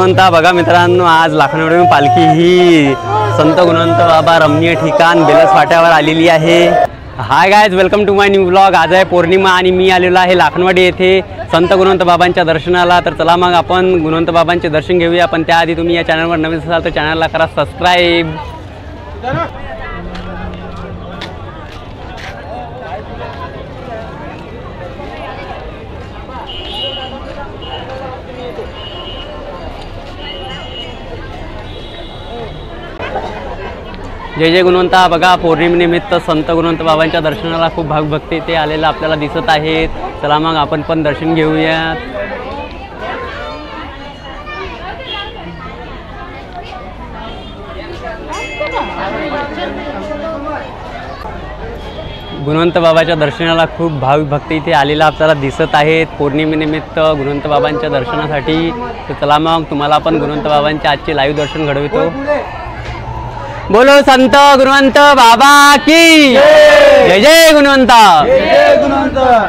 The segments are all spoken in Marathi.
गुणवंता बघा मित्रांनो, आज लाखनवडीहून पालखी ही संत गुणवंत बाबा रमणीय ठिकाण बेलस फाट्यावर आलेली आहे। Hi guys, welcome to my new blog. आज आहे पौर्णिमा आणि मी आलेलो आहे लाखनवाडी येथे संत गुणवंत बाबांच्या दर्शनाला। तर चला मग आपण गुणवंत बाबांचे दर्शन घेऊया। पण त्याआधी तुम्ही या चॅनलवर नवीन असाल तर चॅनलला करा सबस्क्राईब। जय जय गुणवंता बघा, पौर्णिमेनिमित्त संत गुणवंत बाबांच्या दर्शनाला खूप भाविकभक्त इथे आलेला आपल्याला दिसत आहेत। चला मग आपण पण दर्शन घेऊयात। गुणवंत बाबाच्या दर्शनाला खूप भाविक भक्त इथे आलेला आपल्याला दिसत आहेत पौर्णिमेनिमित्त गुणवंत बाबांच्या दर्शनासाठी। तर चला मग तुम्हाला पण गुणवंत बाबांचे आजचे लाईव्ह दर्शन घडवितो। बोलो संत गुणवंत बाबा की जय जय गुणवंता। जय गुणवंता।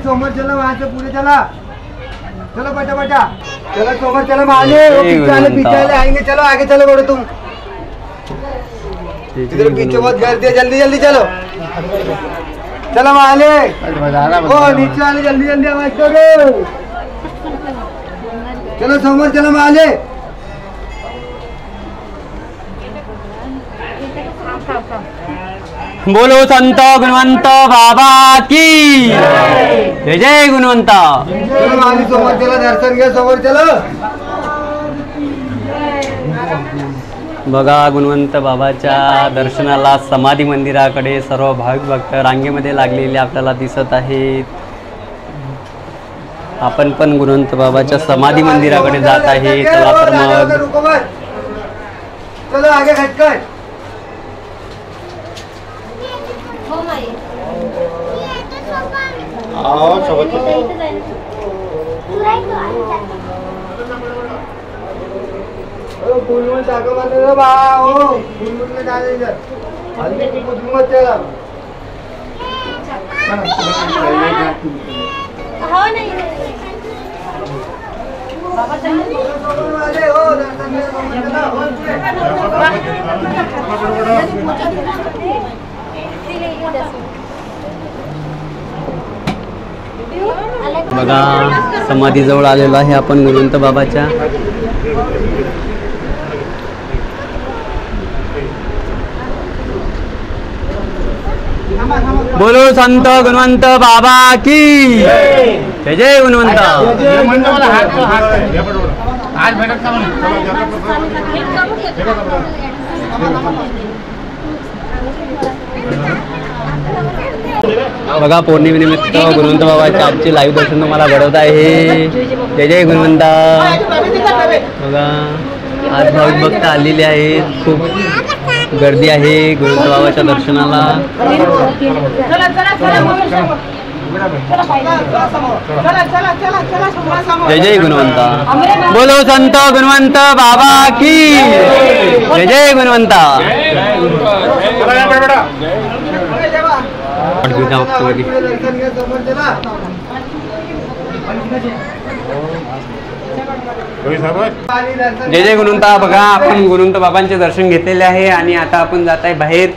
सोमवार चलो, वहां से पूरे चला, चलो बटा बटा, चलो सोमवार चलो, माने पीछे आएंगे, चलो आगे चलो, बढ़ो तुम इधर पीछे बहुत गर्दी है, जल्दी जल्दी चलो, चलो माले ओ नीचे वाले जल्दी जल्दी आवाज करो, चलो सोमवार चलो माले। बोलो संत गुणवंत बाबा की जय जय गुणवंता। चलो माली सोमवार चलो, दर्शन घ्या, सोमवार चलो। बघा, गुणवंत बाबाच्या दर्शनाला समाधी मंदिराकडे सर्व भाविक भक्त रांगेमध्ये लागलेले आपल्याला दिसत आहेत। आपण पण गुणवंत बाबाच्या समाधी मंदिराकडे जात आहे। चला तर मग चलो आगे खटखट। आओ सोबत फूल में जाकर मारने दो बा, ओ फूल में डाल इधर, हल्दी कुछ मत चला। हो नहीं बाबा चलो वाले हो दर्शन में बघा, समाधीजवळ आलेलो आहे आपण गुणवंत बाबाच्या। बोलो संत गुणवंत बाबा की जय जय गुणवंता। बघा, पौर्णिमेनिमित्त गुणवंत बाबाचे आजचे लाईव्ह दर्शन तुम्हाला घडवत आहे। जय जय गुणवंता। बघा, आज भाविक भक्त आलेले आहेत, खूप गर्दी आहे गुणवंत बाबाच्या दर्शनाला। जय जय गुणवंता। बोलो संत गुणवंत बाबा की जय जय गुणवंता। जय जय गुणवंता। बघा, आपण गुणवंत बाबांचे दर्शन घेतलेले आहे आणि आता आपण जात आहे बाहेर।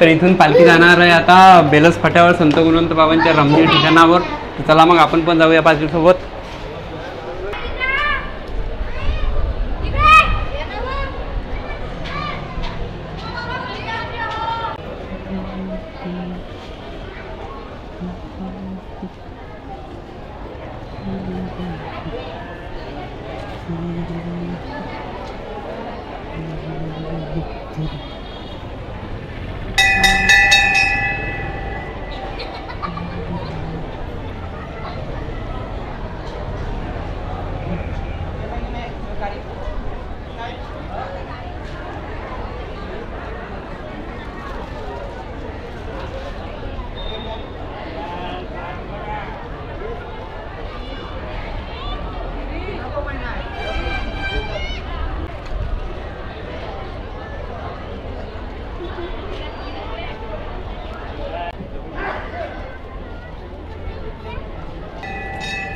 तर इथून पालखी जाणार आहे आता बेलस फाट्यावर संत गुणवंत बाबांच्या रमणीय ठिकाणावर। चला मग आपण पण जाऊया पालखीसोबत।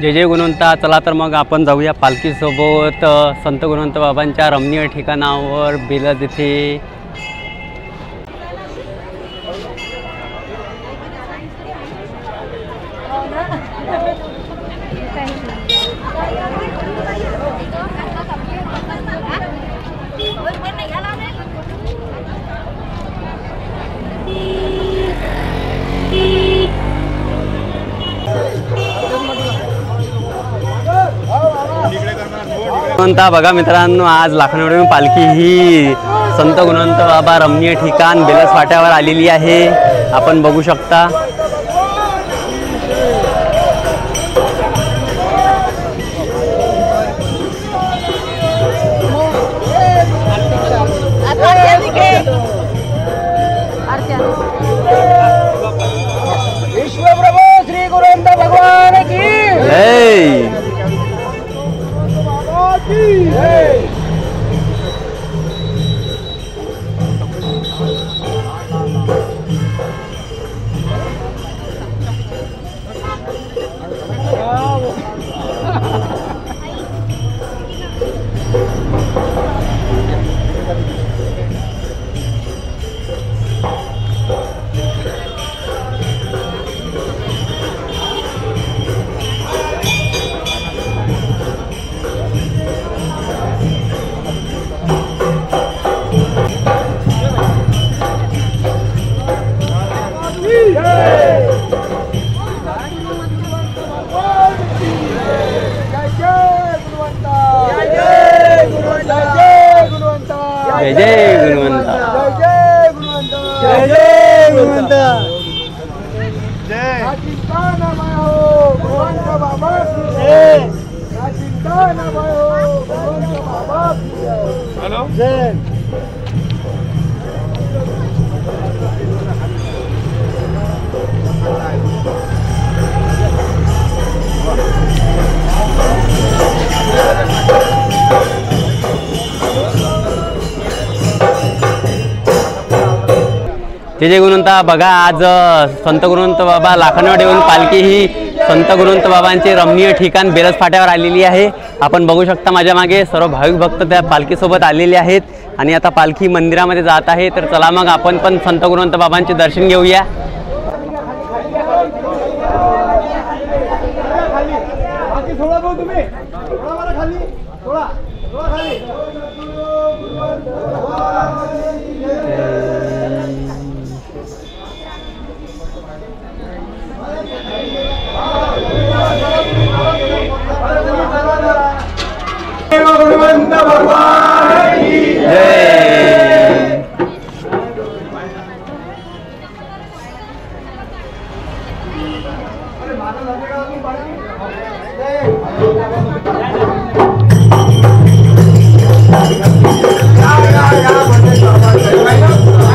जय जय गुणवंता. चला तर मग आपण जाऊया पालखीसोबत संत गुणवंत बाबांच्या रमणीय ठिकाणावर बेलज येथे. गुणवंता बघा मित्रांनो, आज लाखनवडीहून पालखी ही संत गुणवंत बाबा रमणीय ठिकाण बेलस फाट्यावर आलेली आहे. आपण बघू शकता. विश्वप्रभू श्री गुरुवंत भगवान की जय. जय जय गुणवंता. जय जय गुरुवंत. जय चिंता न भयो गुरुवंत बाबा की जय. चिंता न भयो गुरुवंत बाबा की जय. हेलो जय. जय जय गुणवंता. बघा आज संत गुणवंत बाबा लाखनवाडीहून पालखी ही संत गुणवंत बाबांचे रमणीय ठिकाण बेलस फाट्यावर आलेली आहे. आपण बघू शकता माझ्या मागे सर्व भाविक भक्त त्या पालखीसोबत आलेले आहेत आणि आता पालखी मंदिरामध्ये जात आहे. तर चला मग आपण पण संत गुणवंत बाबांचे दर्शन घेऊया. गुरुवंत भगवान की जय. या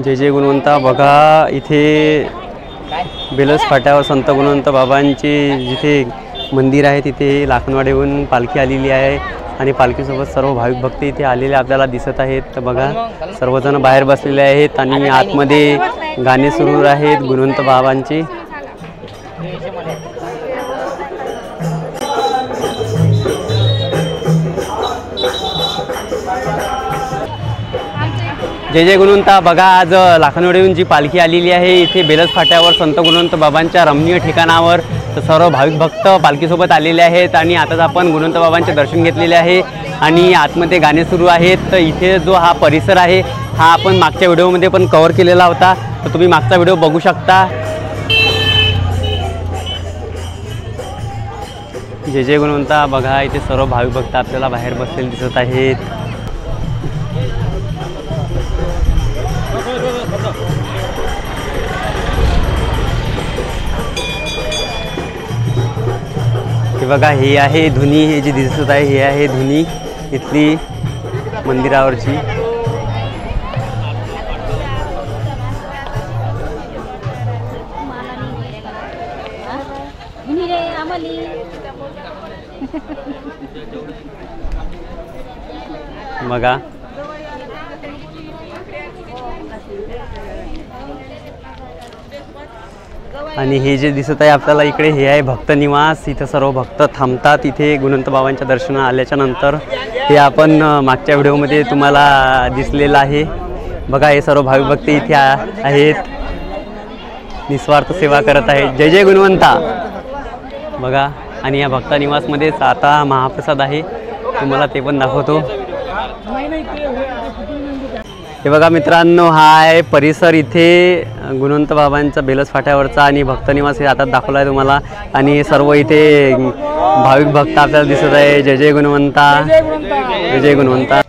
जय जय गुणवंता बघा इथे बेलस फाट्यावर संत गुणवंत बाबांचे जिथे मंदिर आहे तिथे लाखनवाडीहून पालखी आलेली आहे आणि पालखीसोबत सर्व भाविक भक्त इथे आलेले आपल्याला दिसत आहेत. तर बघा सर्वजण बाहेर बसलेले आहेत आणि आतमध्ये गाणे सुरू आहेत गुणवंत बाबांचे. जय जय गुणवंता बघा आज लाखनवाडीहून जी पालखी आलेली आहे इथे बेलस फाट्यावर संत गुणवंत बाबांच्या रमणीय ठिकाणावर. तर सर्व भाविक भक्त पालखीसोबत आलेले आहेत आणि आताच आपण गुणवंत बाबांचे दर्शन घेतलेले आहे आणि आतमध्ये गाणे सुरू आहेत. तर इथे जो हा परिसर आहे हा आपण मागच्या व्हिडिओमध्ये पण कव्हर केलेला होता, तर तुम्ही मागचा व्हिडिओ बघू शकता. जय जय गुणवंता बघा इथे सर्व भाविक भक्त आपल्याला बाहेर बसलेले दिसत आहेत. हे बघा हे आहे धुनी, हे जे दिसत आहे हे आहे धुनी इथली मंदिरावरची. बघा आणि हे जे दिसत आहे आपल्याला इकडे हे आहे भक्त निवास. इथं सर्व भक्त थांबतात इथे गुणवंत बाबांच्या दर्शना आल्याच्या नंतर. हे आपण मागच्या व्हिडिओमध्ये तुम्हाला दिसलेलं आहे. बघा हे सर्व भाविक भक्त इथे आहेत, निस्वार्थ सेवा करत आहेत. जय जय गुणवंता बघा. आणि या भक्त निवासमध्येच आता महाप्रसाद आहे, तुम्हाला ते पण दाखवतो. हे बघा मित्रांनो, हा आहे परिसर इथे गुणवंत बाबांचा बेलस फाट्यावरचा आणि भक्त निवास हे आता दाखवला आहे तुम्हाला. आणि सर्व इथे भाविक भक्त आपल्याला दिसत आहे. जय जय गुणवंता, जय जय गुणवंता.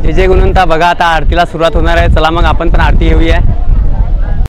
जय जय गुणवंता. बघा आता आरतीला सुरुवात होणार आहे. चला मग आपण पण आरती घेऊया.